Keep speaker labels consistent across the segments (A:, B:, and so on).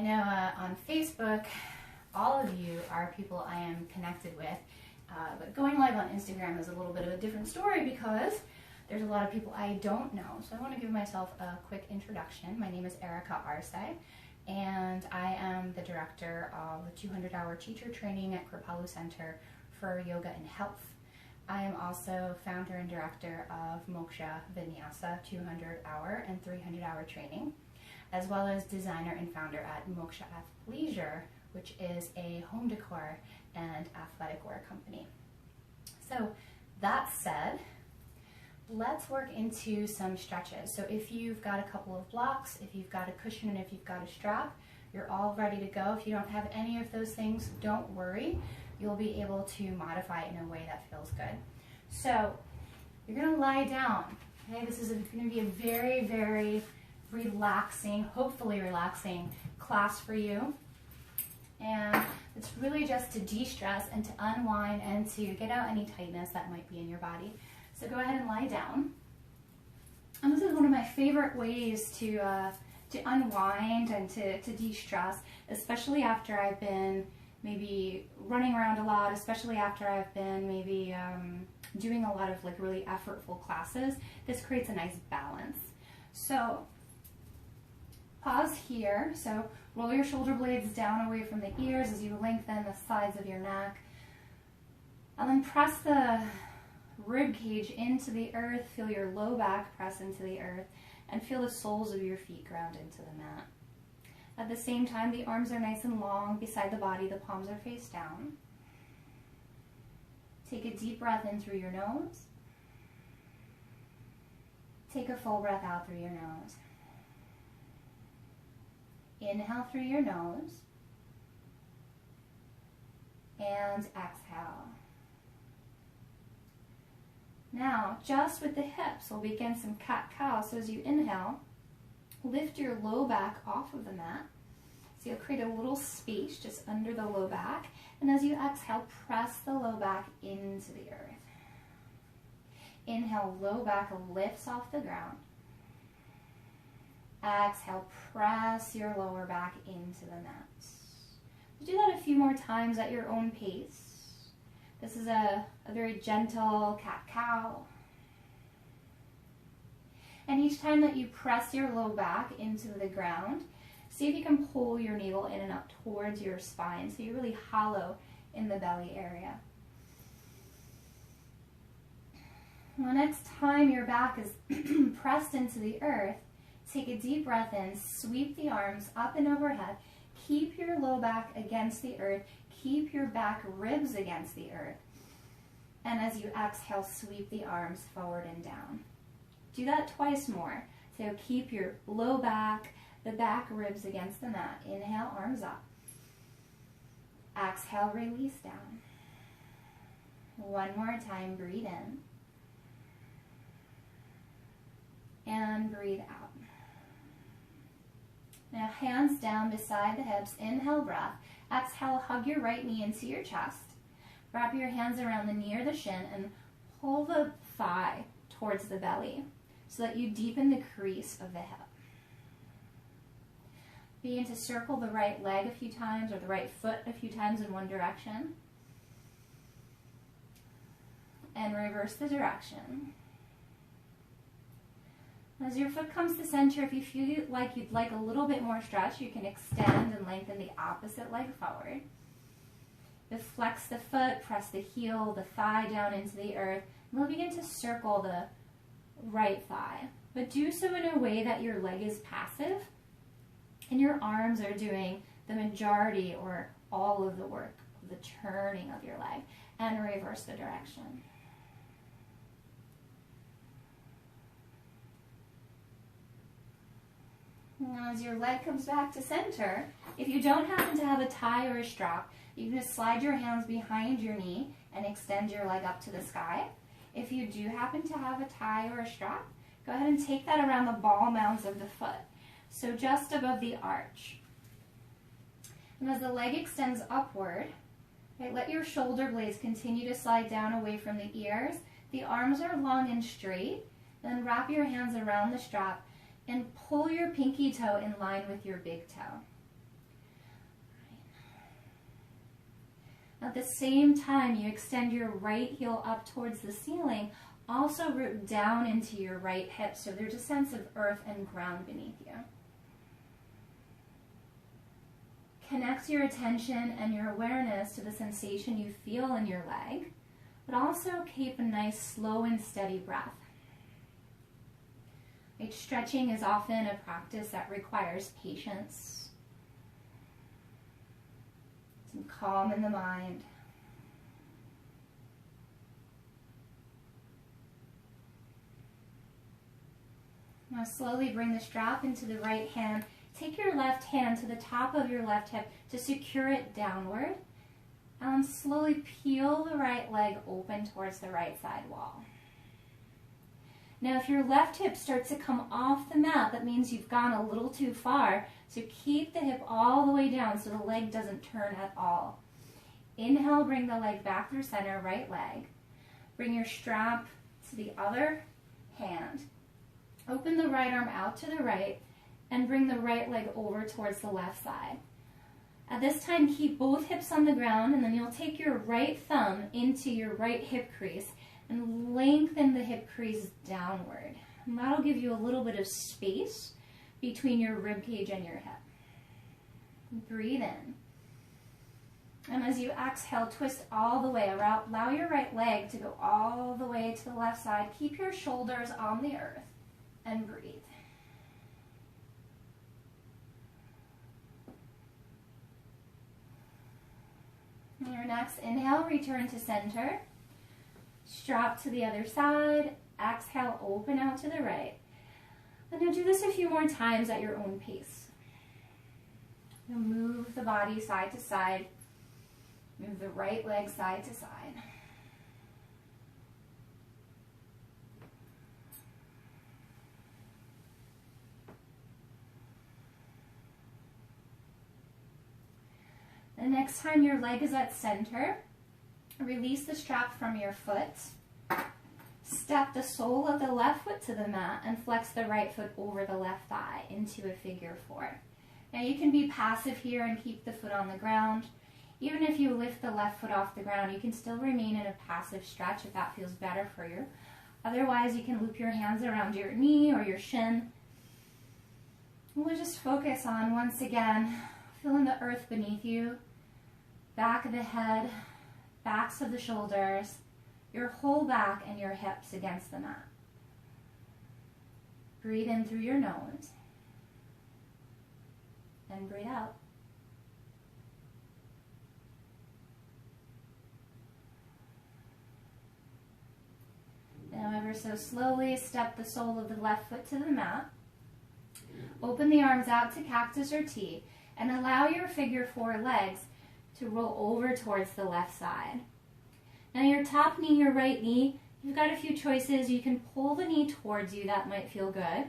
A: I know on Facebook, all of you are people I am connected with, but going live on Instagram is a little bit of a different story because there's a lot of people I don't know. So I want to give myself a quick introduction. My name is ericaarceyoga, and I am the director of the 200-hour teacher training at Kripalu Center for Yoga and Health. I am also founder and director of Moksha Vinyasa 200-hour and 300-hour training, as well as designer and founder at Moksha Athleisure, which is a home decor and athletic wear company. So that said, let's work into some stretches. So if you've got a couple of blocks, if you've got a cushion, and if you've got a strap, you're all ready to go. If you don't have any of those things, don't worry. You'll be able to modify it in a way that feels good. So you're going to lie down. Okay, this is going to be a very, very relaxing, hopefully relaxing class for you. And it's really just to de-stress and to unwind and to get out any tightness that might be in your body. So go ahead and lie down. And this is one of my favorite ways to unwind and to de-stress, especially after I've been maybe running around a lot, especially after I've been maybe doing a lot of like really effortful classes. This creates a nice balance. So pause here. So roll your shoulder blades down away from the ears as you lengthen the sides of your neck. And then press the rib cage into the earth. Feel your low back press into the earth and feel the soles of your feet ground into the mat. At the same time, the arms are nice and long beside the body. The palms are face down. Take a deep breath in through your nose. Take a full breath out through your nose. Inhale through your nose. And exhale. Now, just with the hips, we'll begin some CatCow. So as you inhale, lift your low back off of the mat. So you'll create a little space just under the low back. And as you exhale, press the low back into the earth. Inhale, low back lifts off the ground. Exhale, press your lower back into the mat. Do that a few more times at your own pace. This is a very gentle CatCow. And each time that you press your low back into the ground, see if you can pull your navel in and up towards your spine so you're really hollow in the belly area. The next time your back is pressed into the earth, take a deep breath in, sweep the arms up and overhead, keep your low back against the earth, keep your back ribs against the earth, and as you exhale, sweep the arms forward and down. Do that twice more. So keep your low back, the back ribs against the mat. Inhale, arms up. Exhale, release down. One more time, breathe in. And breathe out. Now hands down beside the hips, inhale, breath. Exhale, hug your right knee into your chest. Wrap your hands around the knee or the shin and pull the thigh towards the belly so that you deepen the crease of the hip. Begin to circle the right leg a few times or the right foot a few times in one direction. And reverse the direction. As your foot comes to center, if you feel like you'd like a little bit more stretch, you can extend and lengthen the opposite leg forward. Flex the foot, press the heel, the thigh down into the earth, and we'll begin to circle the right thigh. But do so in a way that your leg is passive and your arms are doing the majority or all of the work of the turning of your leg, and reverse the direction. Now as your leg comes back to center, if you don't happen to have a tie or a strap, you can just slide your hands behind your knee and extend your leg up to the sky. If you do happen to have a tie or a strap, go ahead and take that around the ball mounds of the foot, so just above the arch. And as the leg extends upward, okay, let your shoulder blades continue to slide down away from the ears. The arms are long and straight. Then wrap your hands around the strap and pull your pinky toe in line with your big toe. At the same time, you extend your right heel up towards the ceiling, also root down into your right hip, so there's a sense of earth and ground beneath you. Connect your attention and your awareness to the sensation you feel in your leg, but also keep a nice slow and steady breath. Right, stretching is often a practice that requires patience, some calm in the mind. Now slowly bring the strap into the right hand. Take your left hand to the top of your left hip to secure it downward. And slowly peel the right leg open towards the right side wall. Now if your left hip starts to come off the mat, that means you've gone a little too far. So keep the hip all the way down so the leg doesn't turn at all. Inhale, bring the leg back through center, right leg. Bring your strap to the other hand. Open the right arm out to the right and bring the right leg over towards the left side. At this time, keep both hips on the ground, and then you'll take your right thumb into your right hip crease and lengthen the hip crease downward. And that'll give you a little bit of space between your rib cage and your hip. Breathe in. And as you exhale, twist all the way around. Allow your right leg to go all the way to the left side. Keep your shoulders on the earth and breathe. On your next inhale, return to center. Strap to the other side. Exhale, open out to the right. And now do this a few more times at your own pace. Now move the body side to side. Move the right leg side to side. The next time your leg is at center, release the strap from your foot. Step the sole of the left foot to the mat and flex the right foot over the left thigh into a figure four. Now you can be passive here and keep the foot on the ground. Even if you lift the left foot off the ground, you can still remain in a passive stretch if that feels better for you. Otherwise, you can loop your hands around your knee or your shin. We'll just focus on, once again, feeling the earth beneath you, back of the head, backs of the shoulders, your whole back and your hips against the mat. Breathe in through your nose and breathe out. Now ever so slowly step the sole of the left foot to the mat. Open the arms out to cactus or T and allow your figure four legs to roll over towards the left side. Now your top knee, your right knee, you've got a few choices. You can pull the knee towards you, that might feel good.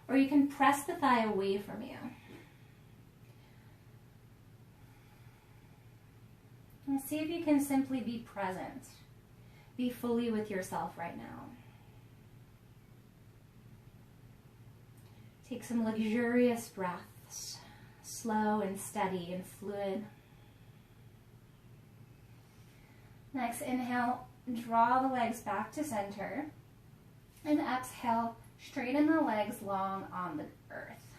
A: Or you can press the thigh away from you. And see if you can simply be present. Be fully with yourself right now. Take some luxurious breaths, slow and steady and fluid. Next, inhale, draw the legs back to center. And exhale, straighten the legs long on the earth.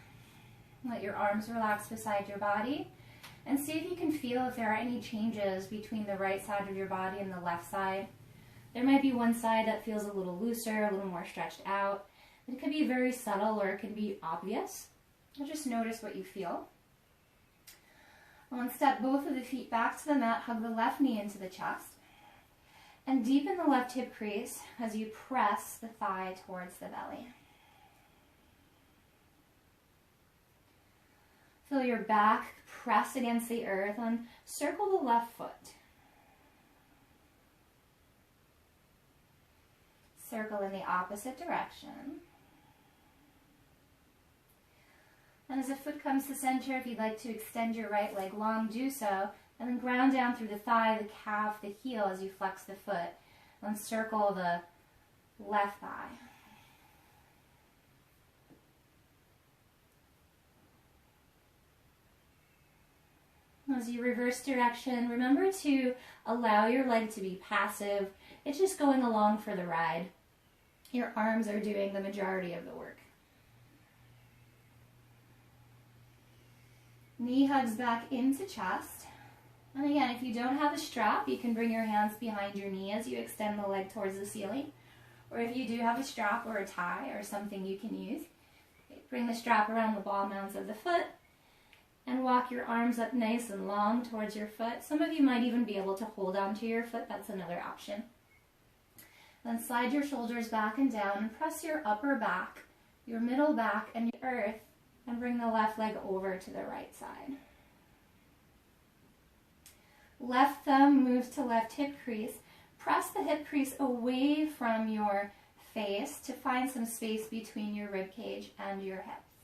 A: Let your arms relax beside your body. And see if you can feel if there are any changes between the right side of your body and the left side. There might be one side that feels a little looser, a little more stretched out. It could be very subtle or it can be obvious. Just notice what you feel. And step both of the feet back to the mat, hug the left knee into the chest. And deepen the left hip crease as you press the thigh towards the belly. Feel your back press against the earth and circle the left foot. Circle in the opposite direction. And as the foot comes to center, if you'd like to extend your right leg long, do so. And then ground down through the thigh, the calf, the heel as you flex the foot. And circle the left thigh. As you reverse direction, remember to allow your leg to be passive. It's just going along for the ride. Your arms are doing the majority of the work. Knee hugs back into chest. And again, if you don't have a strap, you can bring your hands behind your knee as you extend the leg towards the ceiling. Or if you do have a strap or a tie or something you can use, bring the strap around the ball mounds of the foot and walk your arms up nice and long towards your foot. Some of you might even be able to hold onto your foot. That's another option. Then slide your shoulders back and down and press your upper back, your middle back, and your earth, and bring the left leg over to the right side. Left thumb moves to left hip crease. Press the hip crease away from your face to find some space between your rib cage and your hips.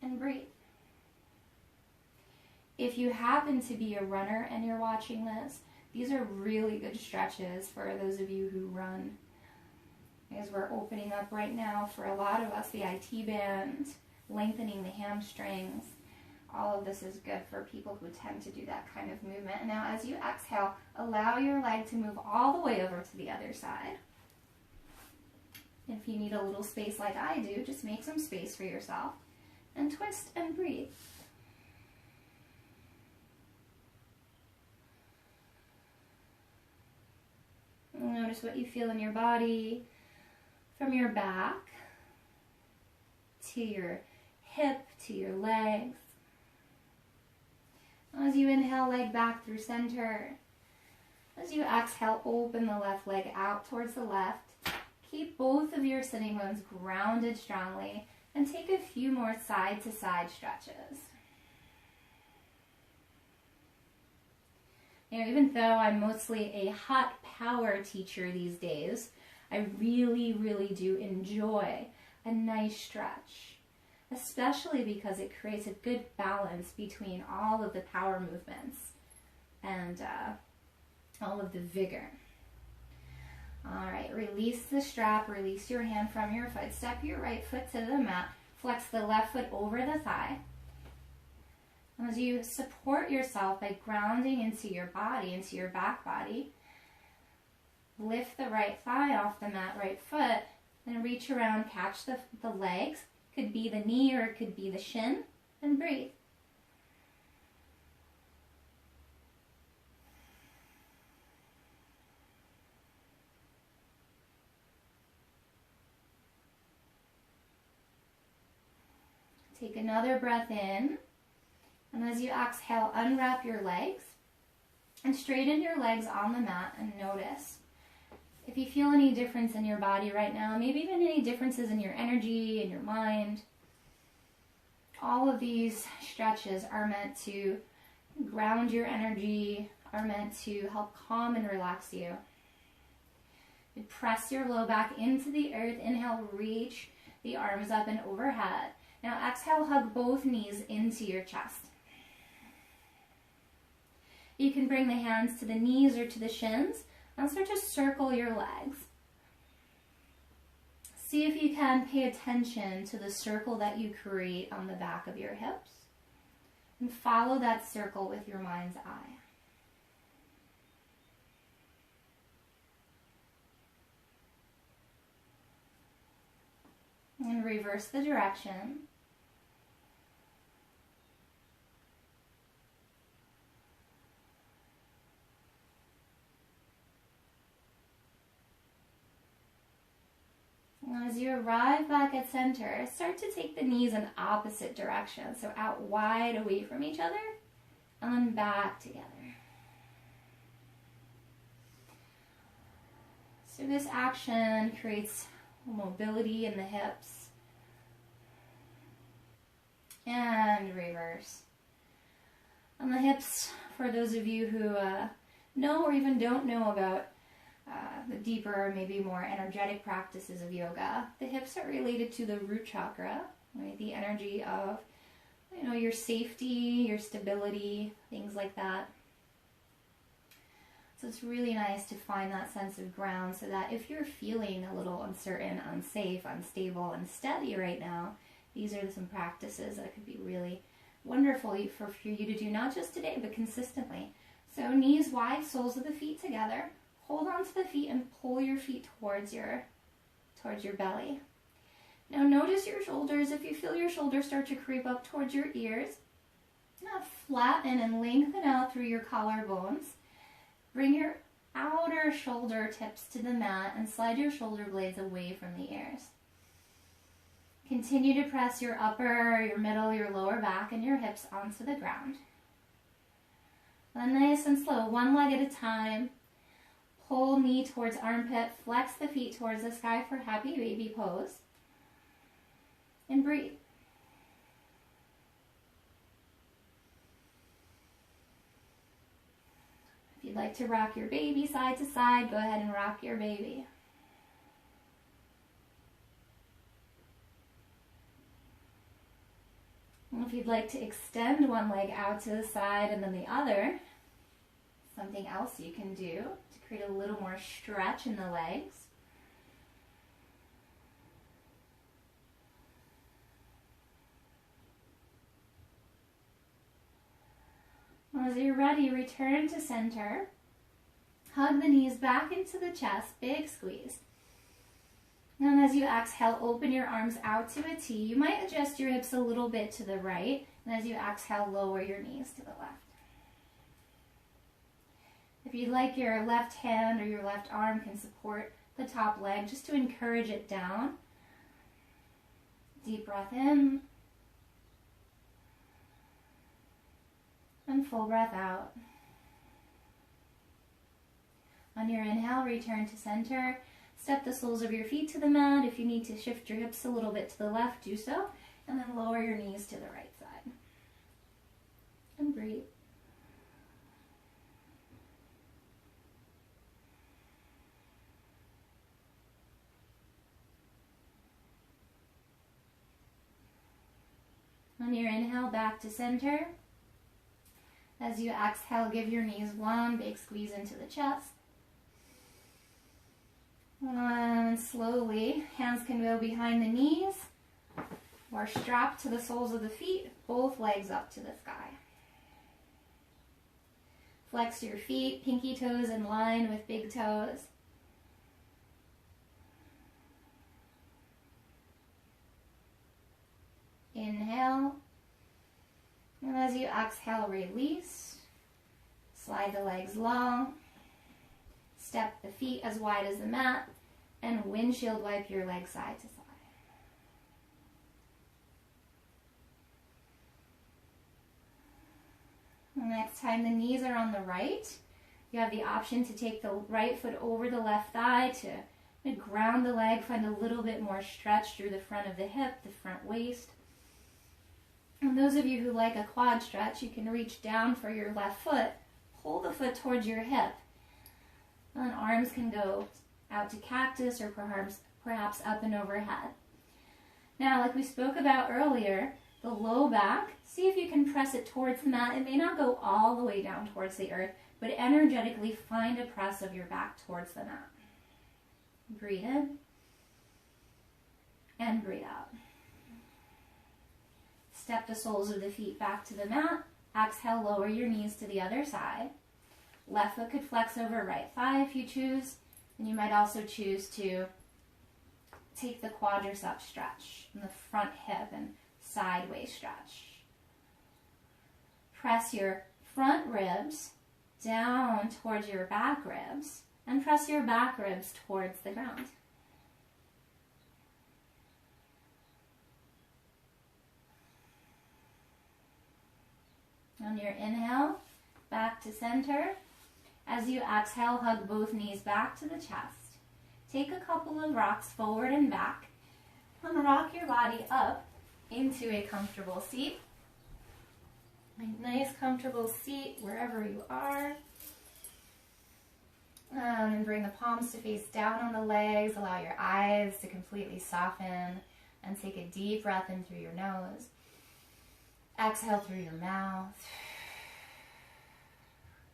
A: And breathe. If you happen to be a runner and you're watching this, these are really good stretches for those of you who run. As we're opening up right now for a lot of us, the IT band, lengthening the hamstrings. All of this is good for people who tend to do that kind of movement. And now as you exhale, allow your leg to move all the way over to the other side. If you need a little space like I do, just make some space for yourself and twist and breathe. Notice what you feel in your body, from your back to your hip to your legs. As you inhale, leg back through center. As you exhale, open the left leg out towards the left. Keep both of your sitting bones grounded strongly and take a few more side-to-side stretches. You know, even though I'm mostly a hot power teacher these days, I really, really do enjoy a nice stretch, especially because it creates a good balance between all of the power movements and all of the vigor. All right, release the strap, release your hand from your foot, step your right foot to the mat, flex the left foot over the thigh. As you support yourself by grounding into your body, into your back body, lift the right thigh off the mat, right foot, and reach around, catch the legs. Could be the knee or it could be the shin, and breathe. Take another breath in. And as you exhale, unwrap your legs and straighten your legs on the mat and notice if you feel any difference in your body right now, maybe even any differences in your energy, in your mind. All of these stretches are meant to ground your energy, are meant to help calm and relax you. You press your low back into the earth. Inhale, reach the arms up and overhead. Now exhale, hug both knees into your chest. You can bring the hands to the knees or to the shins and start to circle your legs. See if you can pay attention to the circle that you create on the back of your hips and follow that circle with your mind's eye. And reverse the direction. As you arrive back at center, start to take the knees in opposite directions, so out wide away from each other, and then back together. So this action creates mobility in the hips. And reverse. On the hips, for those of you who know or even don't know about the deeper, maybe more energetic practices of yoga, the hips are related to the root chakra, right? The energy of, you know, your safety, your stability, things like that. So it's really nice to find that sense of ground so that if you're feeling a little uncertain, unsafe, unstable, unsteady right now, these are some practices that could be really wonderful for you to do, not just today, but consistently. So knees wide, soles of the feet together. Hold on to the feet and pull your feet towards your belly. Now notice your shoulders. If you feel your shoulders start to creep up towards your ears, now flatten and lengthen out through your collarbones. Bring your outer shoulder tips to the mat and slide your shoulder blades away from the ears. Continue to press your upper, your middle, your lower back, and your hips onto the ground. Then nice and slow, one leg at a time. Pull knee towards armpit, flex the feet towards the sky for happy baby pose. And breathe. If you'd like to rock your baby side to side, go ahead and rock your baby. And if you'd like to extend one leg out to the side and then the other, something else you can do to create a little more stretch in the legs. As you're ready, return to center. Hug the knees back into the chest, big squeeze. And as you exhale, open your arms out to a T. You might adjust your hips a little bit to the right, and as you exhale, lower your knees to the left. If you'd like, your left hand or your left arm can support the top leg just to encourage it down. Deep breath in. And full breath out. On your inhale, return to center. Step the soles of your feet to the mat. If you need to shift your hips a little bit to the left, do so. And then lower your knees to the right side. And breathe. On your inhale, back to center. As you exhale, give your knees one big squeeze into the chest. And slowly, hands can go behind the knees or strapped to the soles of the feet, both legs up to the sky. Flex your feet, pinky toes in line with big toes. Inhale. And as you exhale, release. Slide the legs long. Step the feet as wide as the mat. And windshield wipe your legs side to side. And next time the knees are on the right, you have the option to take the right foot over the left thigh to ground the leg, find a little bit more stretch through the front of the hip, the front waist. And those of you who like a quad stretch, you can reach down for your left foot, pull the foot towards your hip, and arms can go out to cactus or perhaps up and overhead. Now, like we spoke about earlier, the low back, see if you can press it towards the mat. It may not go all the way down towards the earth, but energetically find a press of your back towards the mat. Breathe in and breathe out. Step the soles of the feet back to the mat. Exhale, lower your knees to the other side. Left foot could flex over right thigh if you choose. And you might also choose to take the quadricep stretch in the front hip and sideways stretch. Press your front ribs down towards your back ribs and press your back ribs towards the ground. On your inhale, back to center. As you exhale, hug both knees back to the chest. Take a couple of rocks forward and back. And rock your body up into a comfortable seat. A nice comfortable seat wherever you are. And bring the palms to face down on the legs. Allow your eyes to completely soften. And take a deep breath in through your nose. Exhale through your mouth.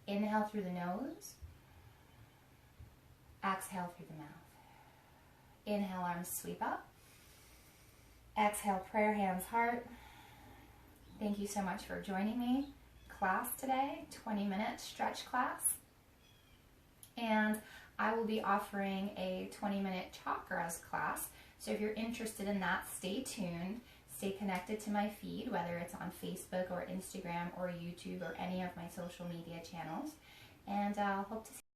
A: Inhale through the nose. Exhale through the mouth. Inhale, arms sweep up. Exhale, prayer hands, heart. Thank you so much for joining me. Class today, 20-minute stretch class. And I will be offering a 20-minute chakras class. So if you're interested in that, stay tuned. Stay connected to my feed, whether it's on Facebook or Instagram or YouTube or any of my social media channels. And I'll hope to see you.